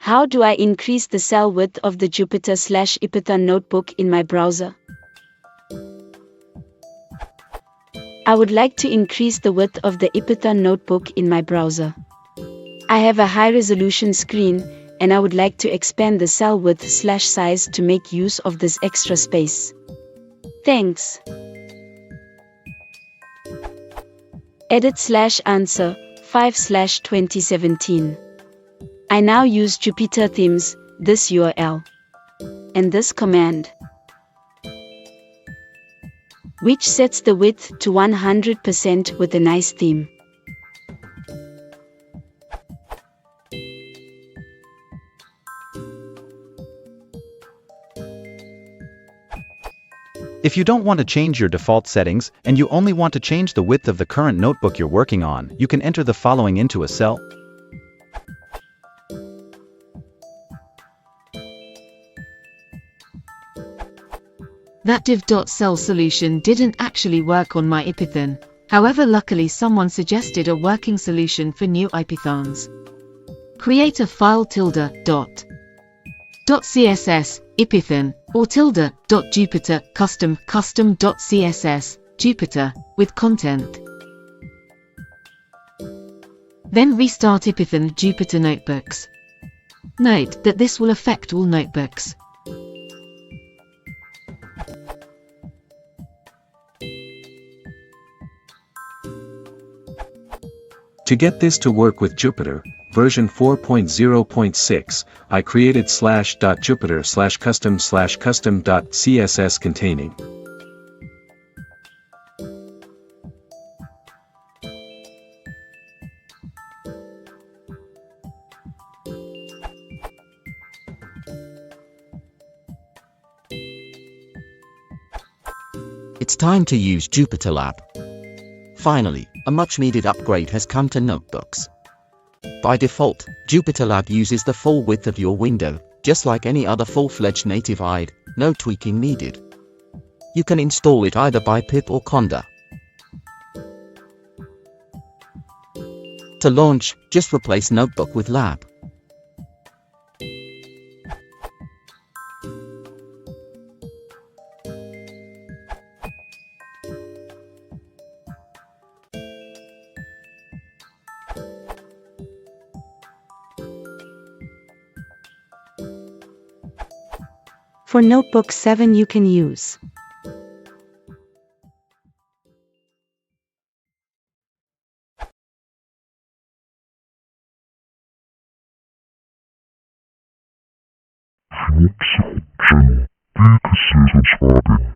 How do I increase the cell width of the Jupyter/Ipython notebook in my browser? I would like to increase the width of the Ipython notebook in my browser. I have a high-resolution screen, and I would like to expand the cell width/size to make use of this extra space. Thanks. Edit/answer 5/2017. I now use Jupyter themes, this URL, and this command, which sets the width to 100% with a nice theme. If you don't want to change your default settings and you only want to change the width of the current notebook you're working on, you can enter the following into a cell. That div.cell solution didn't actually work on my Ipython. However, luckily someone suggested a working solution for new Ipythons. Create a file .css Ipython or .jupyter custom.css Jupyter with content. Then restart Ipython Jupyter Notebooks. Note that this will affect all notebooks. To get this to work with Jupyter, version 4.0.6, I created /.jupyter/custom/custom.css containing. It's time to use JupyterLab. Finally, a much-needed upgrade has come to notebooks. By default, JupyterLab uses the full width of your window, just like any other full-fledged native IDE, no tweaking needed. You can install it either by pip or conda. To launch, just replace Notebook with Lab. For Notebook 7 you can use Flugzeugchen, Pegasus und Schwabing.